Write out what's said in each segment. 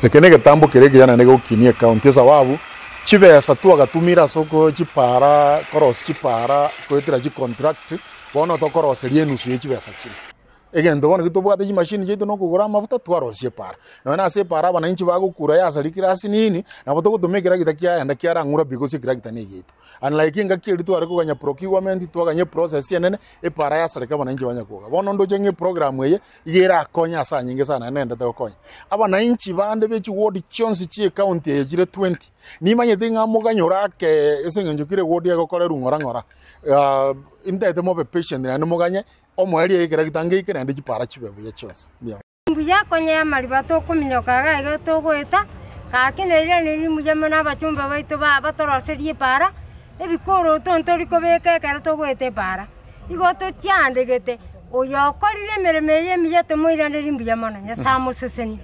Lekene getambo kirege yana nego kinie county sababu chibesa tu agatumira soko chipara koros chipara koitira chi contract bono to koros rienusu yechibesa chini egendo bono gitobwate chi machine jeito no kugura amafuta twarosie para nona se para bana inchi bagukura ya sarikira sinini na boto gutumikira gitakia enda kiara ngura because kira gitani gitu unlike inga kiri tu ariko ganya procurement tu ganya process yenene e para ya sarika bana inchi banya kuga bono ndo jenge program ye igera konya sa nyinge sana nenda to konya abana inchi bande bechi ward chonsi chi county ye jire 20 ni manye tinga muganyora ke esengenjukire ward ya gokore rungora ngora indete mo be patient na muganye omweri yekera gitange ikera ndi chipara chibebu ya chose mbuya konya mariba to kuminyoka ga to gweta ka kinere ni muje mena bachumba baitu ba batoroserie para ebikoro to ntori kobeka kera to gwete para igo to cyandegete oyo korire mereme ye miye to moirande rimbuya mana nya samo seseni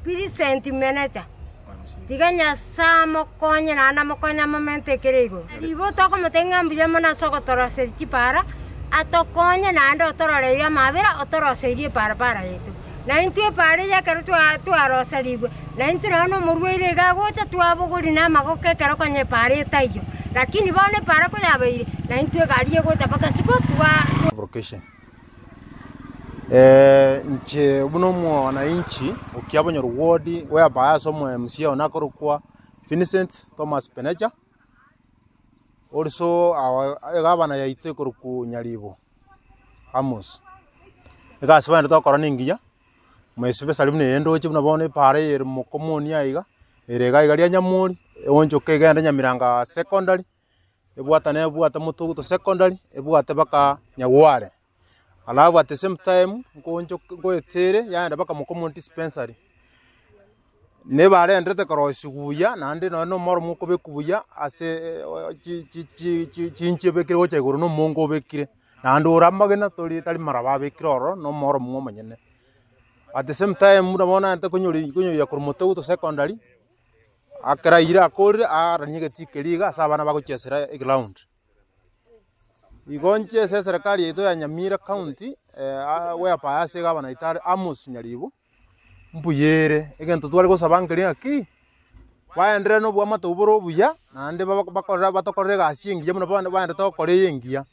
piri sentimeneta diganya samo konya na mokonya momente kerego ibo to komotenga mbuya mana sogotoroserie chipara atokonya nando otororeria mabera otoroserie para yetu na intue pare ya kero twaroserigwe na intue no murweire gagote twabuguri na magoke kero konye pare taiyo lakini bone para ko yabeire na intue garie gote paka siko twa vocation nche buno mwa na inchi ukiabonyo ward where bayaso mo MC onakorukwa Vincent Thomas Peneja. Also, our governor yaite kuruku Nyaribo Amos. Ega sibana to koroningiya. Mwesibe salimne endo chibuna bone pare yer mukomoni aiga. Erega igaria nyamuri onjo kegenda nyamiranga secondary. Ebwata mutugu to secondary, ebwata baka nyaware. Alafu at the same time ngonjo goetere yaenda baka mukomoni dispensary. Nebare ndrete korosiguya nande no moro muko bekubuya ase chinche bekire ocha iguru no mongo bekire nande uramagena tori tali maraba bekire oro no moro mumanyene at the same time murabona ante kunyori ya kurmoto to secondary akara ira akore aranyege tikeriga sabana bagochesera ground igonche se serikali yeto ya Nyamira county where paase gabana itare Amos Nyaribo mbuyere egento twali gusabangire aki baendere no bwa matuburo buya nande bakorera batokorera gasingiye muno baende tokore yengia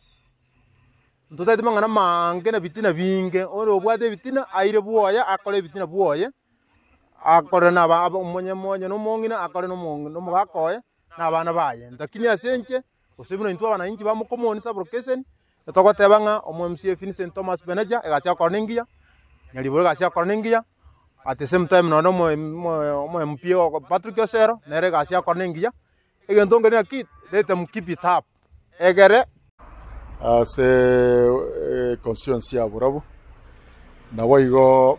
ntutete mangana mange na bitina binge oro bwate bitina aire buoya akore bitina buoya akore na ba umonye no mongina akore no mugakoye na bana baye ndakini asenche osebino intwa bana inji ba mukomoni sabrocation tokotebanga omo MC Vincent Thomas Peneja egacha korningia Nyaribo gacha korningia. At the same time, no mo mpio Patrick Osero, nere gasia korningia. Egentonge ni akit, let them keep it up. Egere se constituency ya Burabu. Na waigo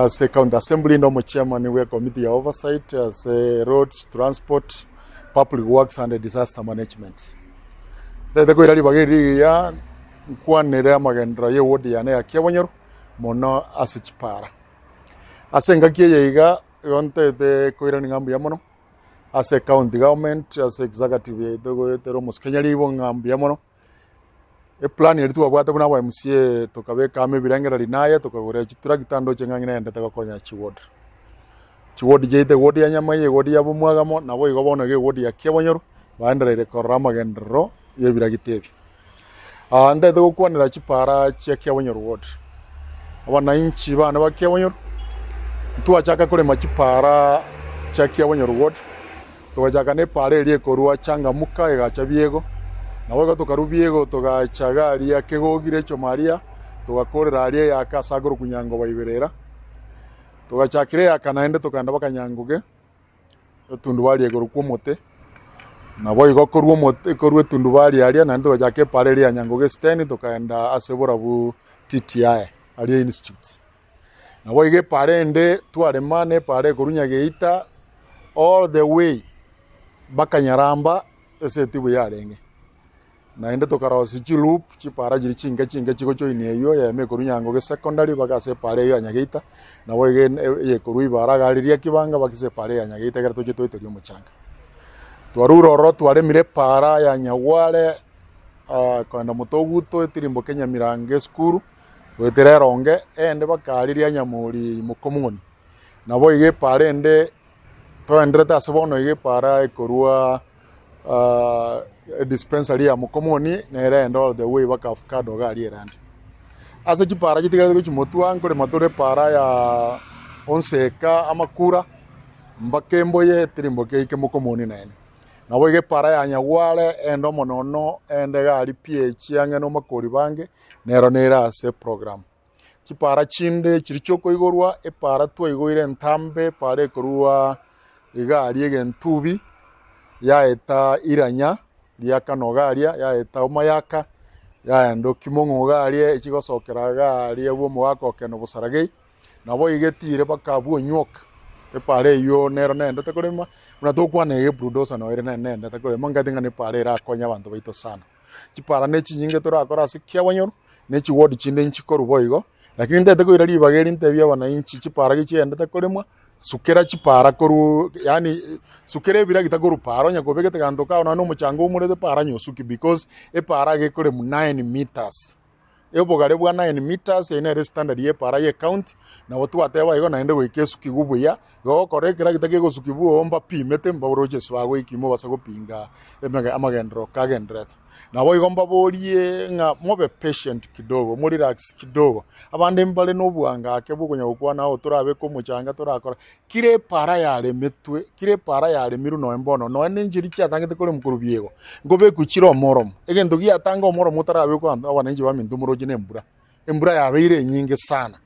se county assembly no mo chairman we committee ya oversight as roads, transport, public works and disaster management. Tete ko irali bagiri ya kwanere magendra ye wodi ya ne akebonyeru mono asichipara. Asenga kiye iga yonte de koirani ngambu ya mono ase county government ase executive ya dogo tero muskanyali bo ngambu ya mono e plan yetu abwata buna wa MCA tokabe kame birangera linaya tokagore chitura gitando chengangina enda takonya chiwod jeite wodi ya nyama ye wodi ya bumwagamo nabo igobona ge wodi ya kebonyeru bandere korama gendro ye biragitebi ande dogo kwanira chipara chia kebonyeru wod abana inchi bana ba kebonyeru tuachaka kule machipara chakia wanyo ward tuachaka ne pare rie korua changa muka egacha biego na wego tukarubiego tugachaga aria kegogire chomaria tugakorera aria ya kasagoro kunyango baiberera tugachakire ya kanaende tukanda bakanyanguge tundubali egoro kumote na boy gokorwo mote korwe tundubali aria na ndo jake pare ria nyanguge stand tukaenda asebora bu TTI aria institute na boige parende tuare mane pare korunya geita all the way bakanyaramba ese tibu yarenge na ende tokarosi chilup chipara jiri chinga chiko choine yo ya me korunya ngo ge secondary bagase pare yo anyageita na boige ye korui baragariria kibanga bakise pare anyageita gara toje toite yo muchanga twaruro ro tuare mire para ya nyawale kwenda mutoguto etirimbo Kenya mirange skuru wetereronge ende bakariria nyamuri mukomuni nabo ige para ende twendreta sabono ige para ikorua dispensary ya mukomoni nere endo the way baka avocado gali erandi ase chipara chitiga kuchimotua nkore matore para ya onseka amakura mbakembo ye tirimboke ike mukomoni nene nabo ige para ya nyagwale endo monono ende gali ph yange no makori bange nero nera ase program chipara chinde chirichoko igorwa epara twa igoire ntambe pare korua igali egentubi ya eta iranya lia kanogaria ya eta umayaka ya endo kimongo garia ikigosokera garia bwo mwako keno busaragei nabo igetire bakabu nyok epare yo nero nende takorema una tokwana ege bulldozer no ere nende takorema ngatinga ne pare ra konya bantu baito sana chipara ne chinyinge torakora sikia wanyoru ne chiwodi chinde nchikoru boigo lakini ndete ko irali bageri ntebya wananchi chipara gichende takorema sukera chipara koru yani sukere bira gitagoru paro nya gobegete gandoka ona no muchango umurete para nyosuki because e para ge kore 9 meters e bogare bwa 9 meters ene standard ye para ye count na watu ateba igo naende gwikesu kigubu ya go korekera gitage go sukibu omba pimete mbaboroje swago ikimo basago pinga emega amagendro kagendret na bo igomba borie nga mobe patient kidogo muri relax kidogo abande mbale no buanga akebugo nyakwa naho turabe ko mucanga turakora kire para yale metwe kire para yale miru no embono no nenjiri cyatangete kore mukuru biego ngobe kuchiro morom egendo gi atanga morom tarabe ko abanenji bamindu muroje nembura embura yabeire nyinge sana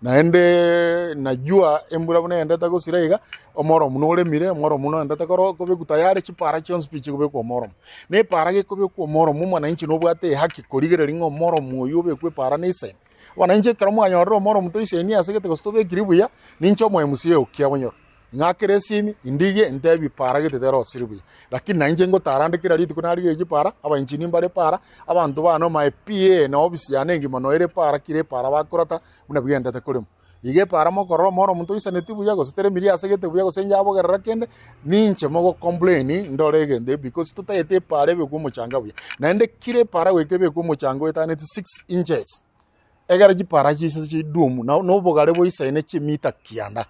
naende najua embura bune endeta go siraiga omoro munore mire omoro muno endeta koro kobe kutayare chipara chon speech kobe ko omoro ne para ge kobe ko omoro mumana inchi no bwate haki korigere ringo omoro muyo be kwe para nise wana inche karamu anyoro omoro muto ise ni asegete ko stobe kiribuya nincho mo emusie okia wanyo ngakere simi indige ntebi para ge tetero siribuya lakini na inche ngo tarande kira ritu kuna rige para aba inchi nimbare para abantu bano ma PA na obisi yanengi mono ere para kire para bakorata muna bigenda takoremo ige para mo korro moro muntu isaneti buya go sitere miri asegete buya go senja abo gerra kende ninche mo go complain ndore gende because tutayete para be ku muchanga buya na ende kire para weke be ku muchanga eta 6 inches egara ji para ji se dumu no bogare bo isane chi mita kianda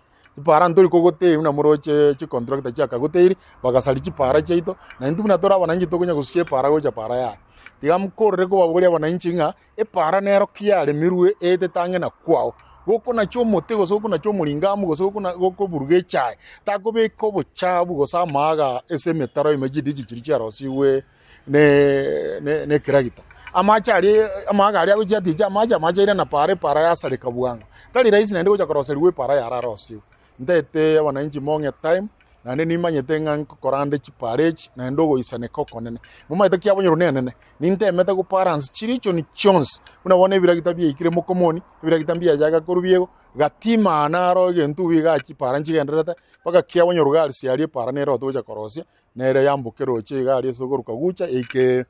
para ndori kogote una moroche chi contract cha kagoteiri bagasali chi para chaito na ndu na tora bananji to kunya gusikie para go cha para ya tigam korre ko baburi bananji nga e para nero kiale mirue e te tange na kwao goko na chomo te go soko na chomo lingamu go soko na goko burge chai ta go be ko bo chabu go sa maga ese metaro imeji diji chirichi rosiwe ne kiragita amachari amaga ari aguja dija amaja ire na para ya sare kabuanga tali rais na ndo cha koroseriwe para ya rarosiwe ndete wananchi monge time na nini manyete ngan korande chiparechi na ndogo isane koko nene muma itakia abonyo nene ninte meta ko parents chiricho ni chons una wone biragita bi ikire mokomoni biragita bi yaga korubiego gatima naro gentu biga chiparanchi gendreta paka kia abonyo rugal si ari para nero toja korosia nere yambukero che gari sogoruka gucha ike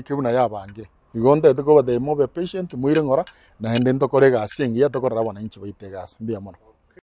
una yabange igonde to ko de mobe patient muire ngora na ende to korega singi ya to korra wananchi baite gas mbia mono